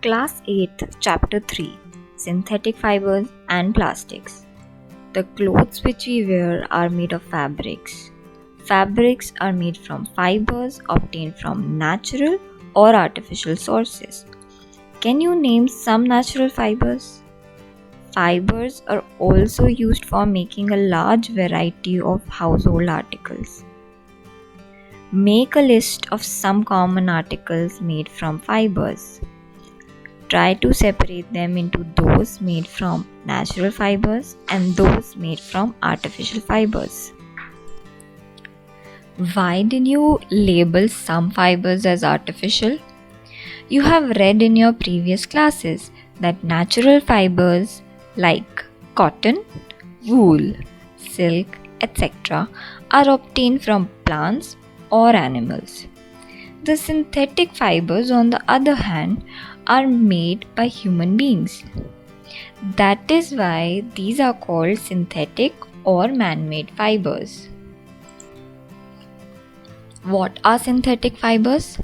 Class 8, Chapter 3, Synthetic Fibers and Plastics. The clothes which we wear are made of fabrics. Fabrics are made from fibers obtained from natural or artificial sources. Can you name some natural fibers? Fibers are also used for making a large variety of household articles. Make a list of some common articles made from fibers. Try to separate them into those made from natural fibers and those made from artificial fibers. Why did you label some fibers as artificial? You have read in your previous classes that natural fibers like cotton, wool, silk, etc. are obtained from plants or animals. The synthetic fibers, on the other hand, are made by human beings. That is why these are called synthetic or man-made fibers. What are synthetic fibers?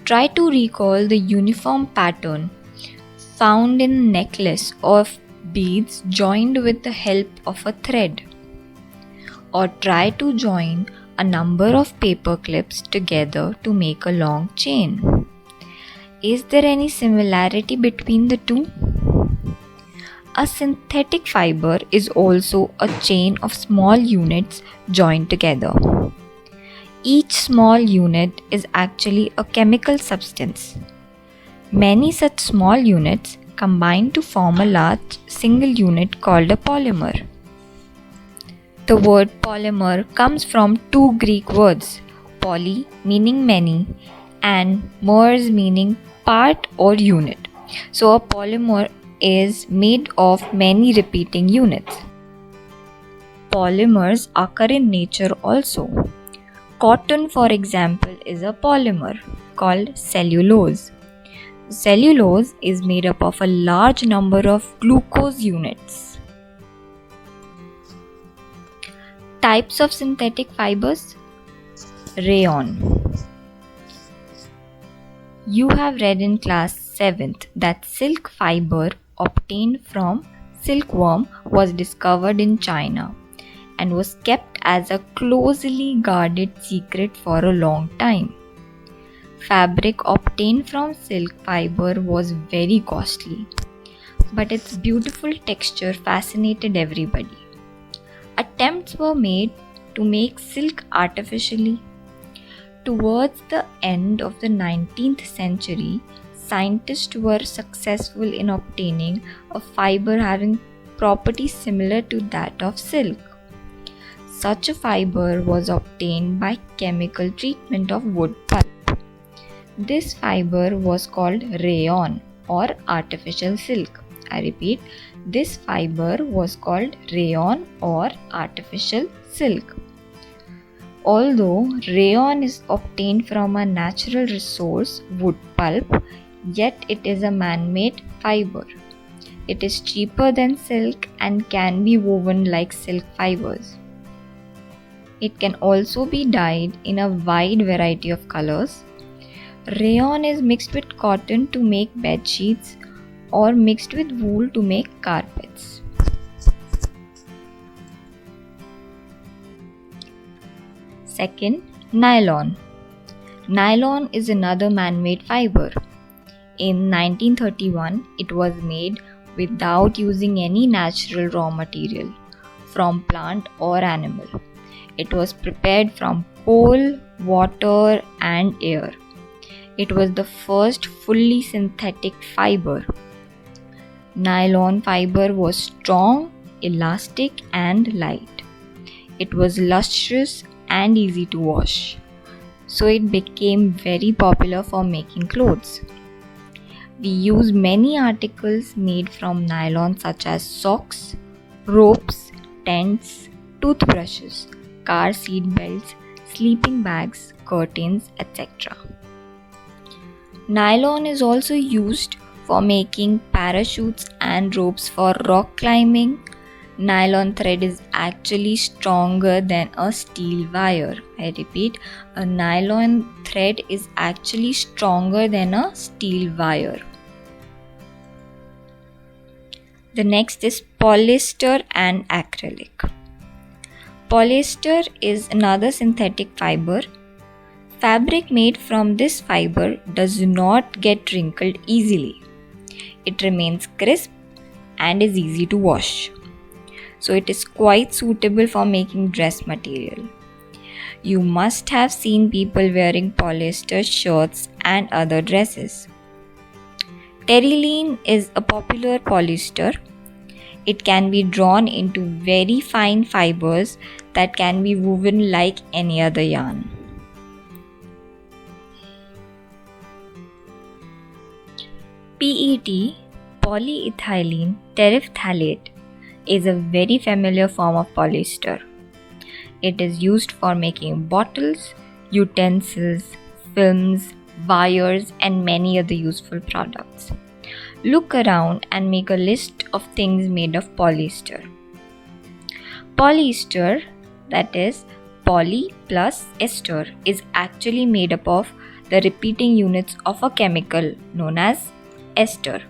Try to recall the uniform pattern found in a necklace of beads joined with the help of a thread. Or try to join a number of paper clips together to make a long chain. Is there any similarity between the two? A synthetic fiber is also a chain of small units joined together. Each small unit is actually a chemical substance. Many such small units combine to form a large single unit called a polymer. The word polymer comes from two Greek words, poly meaning many and mers meaning part or unit. So a polymer is made of many repeating units. Polymers occur in nature also. Cotton, for example, is a polymer called cellulose. Cellulose is made up of a large number of glucose units. Types of synthetic fibers. Rayon. You have read in class 7th that silk fiber obtained from silkworm was discovered in China and was kept as a closely guarded secret for a long time. Fabric obtained from silk fiber was very costly, but its beautiful texture fascinated everybody. Attempts were made to make silk artificially. Towards the end of the 19th century, scientists were successful in obtaining a fiber having properties similar to that of silk. Such a fiber was obtained by chemical treatment of wood pulp. This fiber was called rayon or artificial silk. I repeat, this fiber was called rayon or artificial silk. Although rayon is obtained from a natural resource, wood pulp, yet it is a man-made fiber. It is cheaper than silk and can be woven like silk fibers. It can also be dyed in a wide variety of colors. Rayon is mixed with cotton to make bed sheets or mixed with wool to make carpets. Second, nylon. Nylon is another man-made fiber. In 1931, it was made without using any natural raw material from plant or animal. It was prepared from coal, water, and air. It was the first fully synthetic fiber. Nylon fiber was strong, elastic, and light. It was lustrous and easy to wash, so it became very popular for making clothes. We use many articles made from nylon such as socks, ropes, tents, toothbrushes, car seat belts, sleeping bags, curtains, etc. Nylon is also used for making parachutes and ropes for rock climbing. Nylon thread is actually stronger than a steel wire. I repeat, a nylon thread is actually stronger than a steel wire. The next is polyester and acrylic. Polyester is another synthetic fiber. Fabric made from this fiber does not get wrinkled easily. It remains crisp and is easy to wash. So it is quite suitable for making dress material. You must have seen people wearing polyester shirts and other dresses. Terylene is a popular polyester. It can be drawn into very fine fibers that can be woven like any other yarn. PET, polyethylene terephthalate, is a very familiar form of polyester. It is used for making bottles, utensils, films, wires, and many other useful products. Look around and make a list of things made of polyester. Polyester, that is poly plus ester, is actually made up of the repeating units of a chemical known as ester.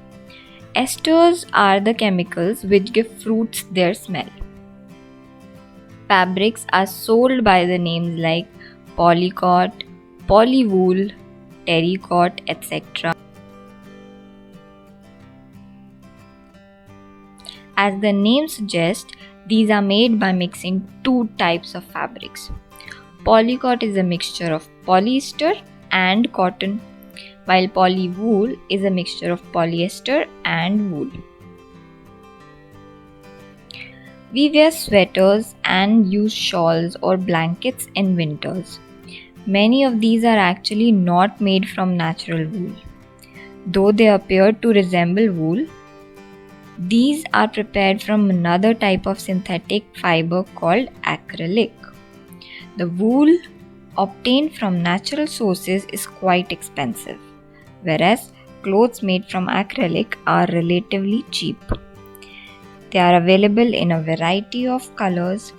Esters are the chemicals which give fruits their smell. Fabrics are sold by the names like polycot, polywool, terrycot, etc. As the name suggests, these are made by mixing two types of fabrics. Polycot is a mixture of polyester and cotton, while polywool is a mixture of polyester and wool. We wear sweaters and use shawls or blankets in winters. Many of these are actually not made from natural wool. Though they appear to resemble wool, these are prepared from another type of synthetic fiber called acrylic. The wool obtained from natural sources is quite expensive, whereas clothes made from acrylic are relatively cheap. They are available in a variety of colors.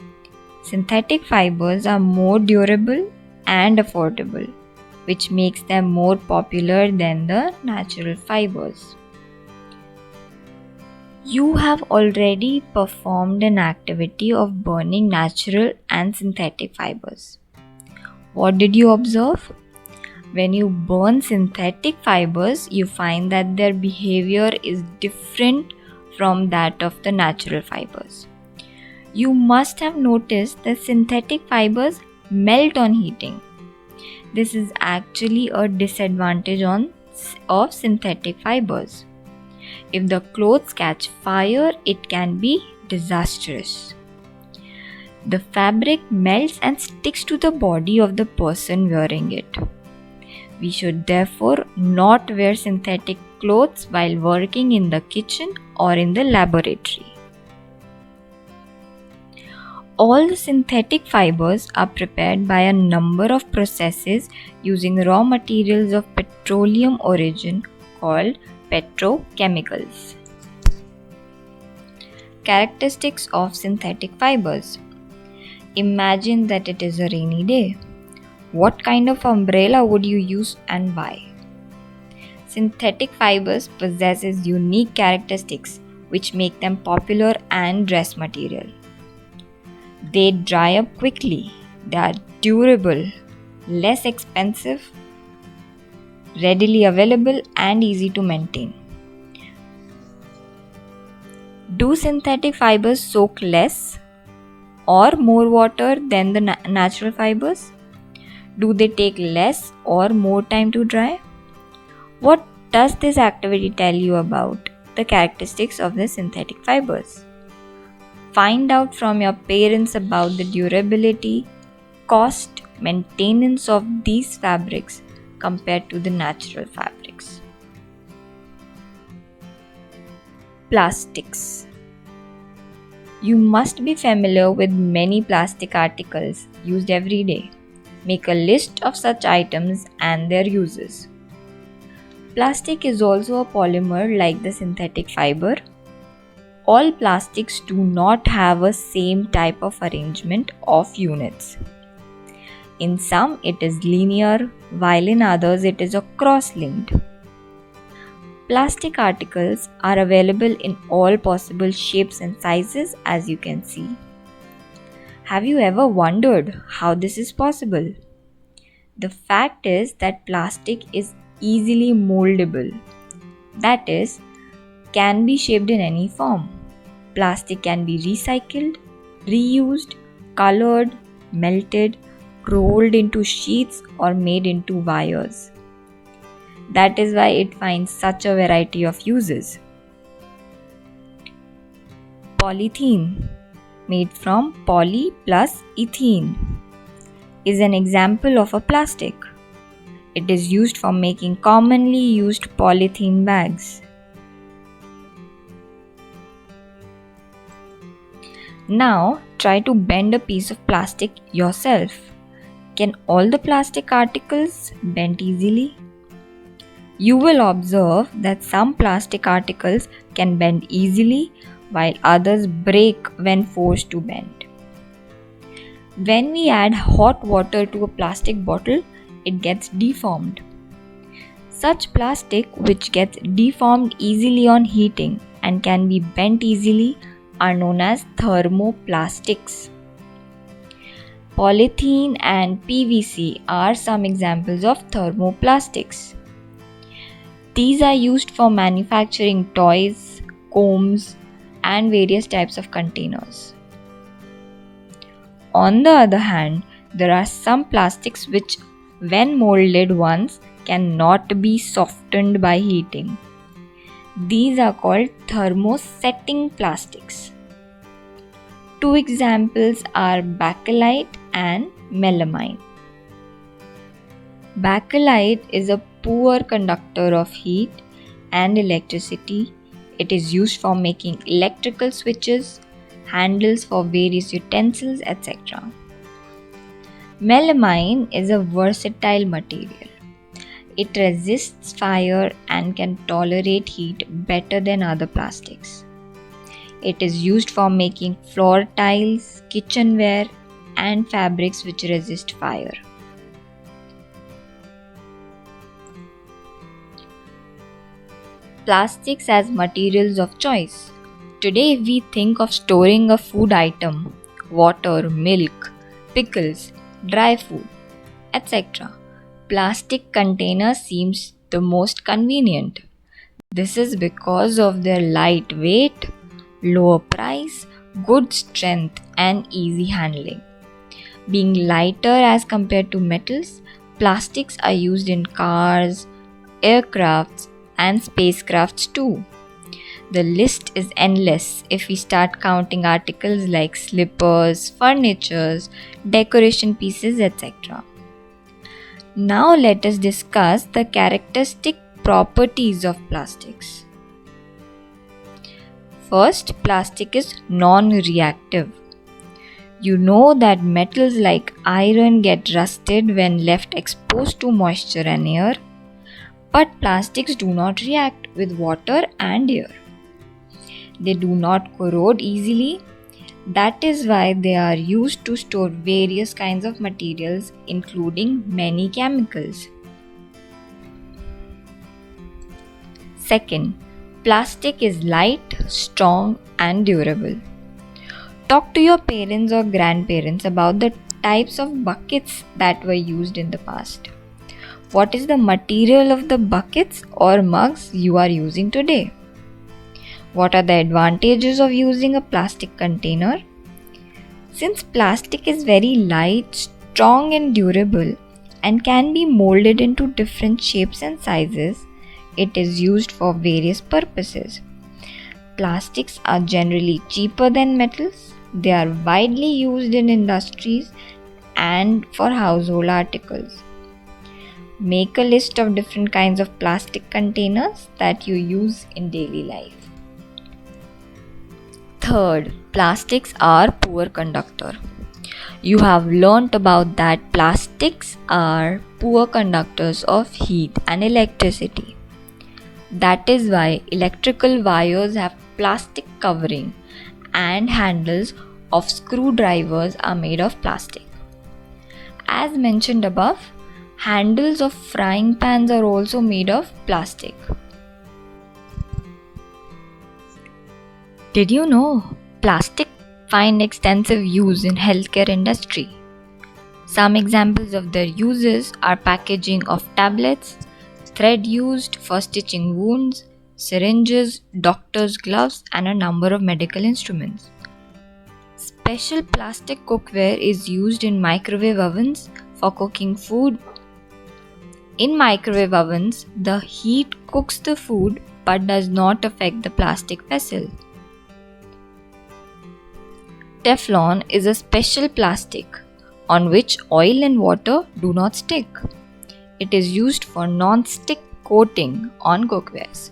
Synthetic fibers are more durable and affordable, which makes them more popular than the natural fibers. You have already performed an activity of burning natural and synthetic fibers. What did you observe? When you burn synthetic fibers, you find that their behavior is different from that of the natural fibers. You must have noticed that synthetic fibers melt on heating. This is actually a disadvantage of synthetic fibers. If the clothes catch fire, it can be disastrous. The fabric melts and sticks to the body of the person wearing it. We should therefore not wear synthetic clothes while working in the kitchen or in the laboratory. All the synthetic fibers are prepared by a number of processes using raw materials of petroleum origin called petrochemicals. Characteristics of synthetic fibers. Imagine that it is a rainy day. What kind of umbrella would you use and why? Synthetic fibers possesses unique characteristics which make them popular and dress material. They dry up quickly, they are durable, less expensive, readily available and easy to maintain. Do synthetic fibers soak less or more water than the natural fibers? Do they take less or more time to dry? What does this activity tell you about the characteristics of the synthetic fibers? Find out from your parents about the durability, cost, maintenance of these fabrics compared to the natural fabrics. Plastics. You must be familiar with many plastic articles used every day. Make a list of such items and their uses. Plastic is also a polymer like the synthetic fiber. All plastics do not have a same type of arrangement of units. In some it is linear, while in others it is a cross-linked. Plastic articles are available in all possible shapes and sizes, as you can see. Have you ever wondered how this is possible? The fact is that plastic is easily moldable. That is, can be shaped in any form. Plastic can be recycled, reused, colored, melted, rolled into sheets or made into wires. That is why it finds such a variety of uses. Polythene, made from poly plus ethene, is an example of a plastic. It is used for making commonly used polythene bags. Now try to bend a piece of plastic yourself. Can all the plastic articles bend easily? You will observe that some plastic articles can bend easily while others break when forced to bend. When we add hot water to a plastic bottle, it gets deformed. Such plastic which gets deformed easily on heating and can be bent easily are known as thermoplastics. Polythene and PVC are some examples of thermoplastics. These are used for manufacturing toys, combs, and various types of containers. On the other hand, there are some plastics which, when molded once, cannot be softened by heating. These are called thermosetting plastics. Two examples are bakelite and melamine. Bakelite is a poor conductor of heat and electricity. It is used for making electrical switches, handles for various utensils, etc. Melamine is a versatile material. It resists fire and can tolerate heat better than other plastics. It is used for making floor tiles, kitchenware, and fabrics which resist fire. Plastics as materials of choice. Today we think of storing a food item, water, milk, pickles, dry food, etc. Plastic container seems the most convenient. This is because of their light weight, lower price, good strength, and easy handling. Being lighter as compared to metals, plastics are used in cars, aircrafts, and spacecrafts too. The list is endless if we start counting articles like slippers, furniture, decoration pieces, etc. Now let us discuss the characteristic properties of plastics. First, plastic is non-reactive. You know that metals like iron get rusted when left exposed to moisture and air, but plastics do not react with water and air. They do not corrode easily. That is why they are used to store various kinds of materials, including many chemicals. Second, plastic is light, strong, and durable. Talk to your parents or grandparents about the types of buckets that were used in the past. What is the material of the buckets or mugs you are using today? What are the advantages of using a plastic container? Since plastic is very light, strong, and durable and can be molded into different shapes and sizes, it is used for various purposes. Plastics are generally cheaper than metals. They are widely used in industries and for household articles. Make a list of different kinds of plastic containers that you use in daily life. Third, plastics are poor conductor. You have learnt about that plastics are poor conductors of heat and electricity. That is why electrical wires have plastic covering and handles of screwdrivers are made of plastic. As mentioned above, handles of frying pans are also made of plastic. Did you know plastic find extensive use in healthcare industry? Some examples of their uses are packaging of tablets, thread used for stitching wounds, syringes, doctor's gloves, and a number of medical instruments. Special plastic cookware is used in microwave ovens for cooking food. In microwave ovens, the heat cooks the food but does not affect the plastic vessel. Teflon is a special plastic on which oil and water do not stick. It is used for non-stick coating on cookwares.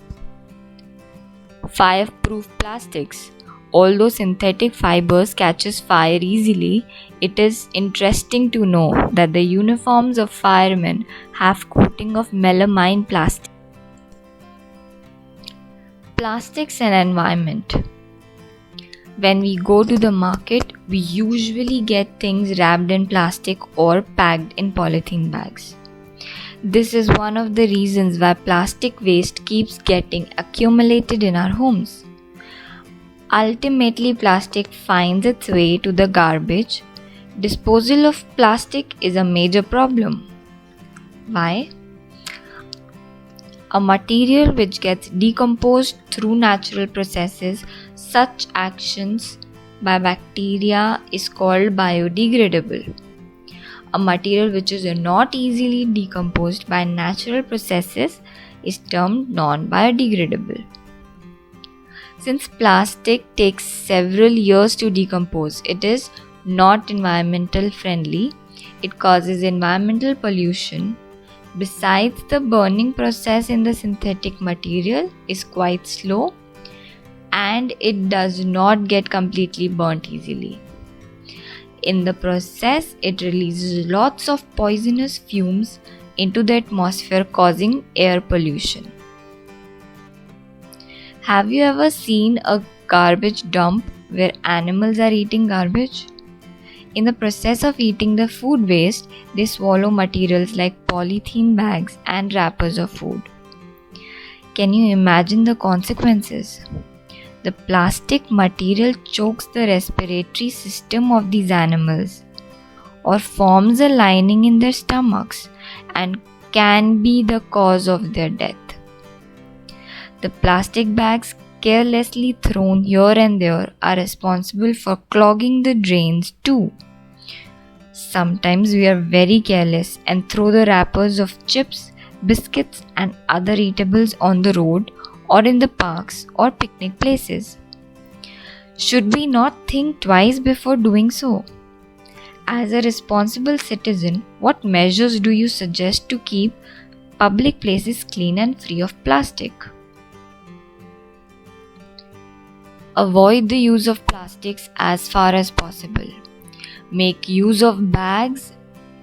Fireproof plastics. Although synthetic fibers catches fire easily, it is interesting to know that the uniforms of firemen have coating of melamine plastic. Plastics and environment. When we go to the market, we usually get things wrapped in plastic or packed in polythene bags. This is one of the reasons why plastic waste keeps getting accumulated in our homes. Ultimately, plastic finds its way to the garbage. Disposal of plastic is a major problem. Why? A material which gets decomposed through natural processes, such actions by bacteria, is called biodegradable. A material which is not easily decomposed by natural processes is termed non-biodegradable. Since plastic takes several years to decompose, it is not environmental friendly. It causes environmental pollution. Besides, the burning process in the synthetic material is quite slow and it does not get completely burnt easily. In the process, it releases lots of poisonous fumes into the atmosphere, causing air pollution. Have you ever seen a garbage dump where animals are eating garbage? In the process of eating the food waste, they swallow materials like polythene bags and wrappers of food. Can you imagine the consequences? The plastic material chokes the respiratory system of these animals or forms a lining in their stomachs and can be the cause of their death. The plastic bags carelessly thrown here and there are responsible for clogging the drains too. Sometimes we are very careless and throw the wrappers of chips, biscuits and other eatables on the road or in the parks or picnic places. Should we not think twice before doing so? As a responsible citizen, what measures do you suggest to keep public places clean and free of plastic? Avoid the use of plastics as far as possible. Make use of bags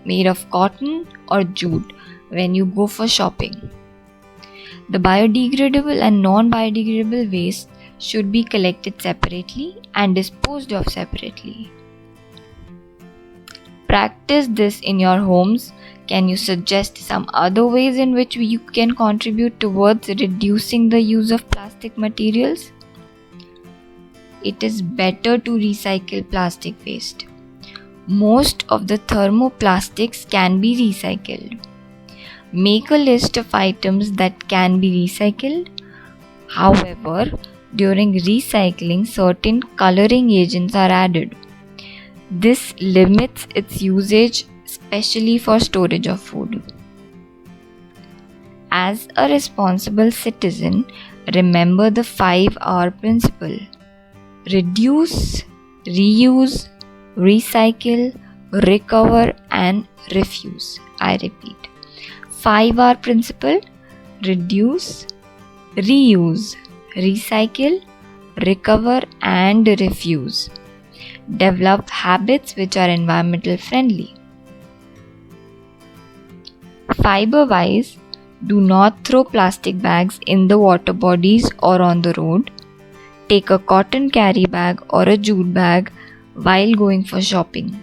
made of cotton or jute when you go for shopping. The biodegradable and non-biodegradable waste should be collected separately and disposed of separately. Practice this in your homes. Can you suggest some other ways in which you can contribute towards reducing the use of plastic materials? It is better to recycle plastic waste. Most of the thermoplastics can be recycled. Make a list of items that can be recycled. However, during recycling, certain coloring agents are added. This limits its usage, especially for storage of food. As a responsible citizen, remember the 5R principle. Reduce, reuse, recycle, recover and refuse. I repeat. 5R principle: reduce, reuse, recycle, recover and refuse. Develop habits which are environmental friendly. Fiber-wise, do not throw plastic bags in the water bodies or on the road. Take a cotton carry bag or a jute bag while going for shopping.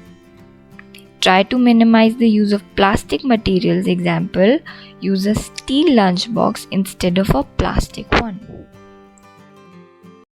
Try to minimize the use of plastic materials. Example, use a steel lunchbox instead of a plastic one.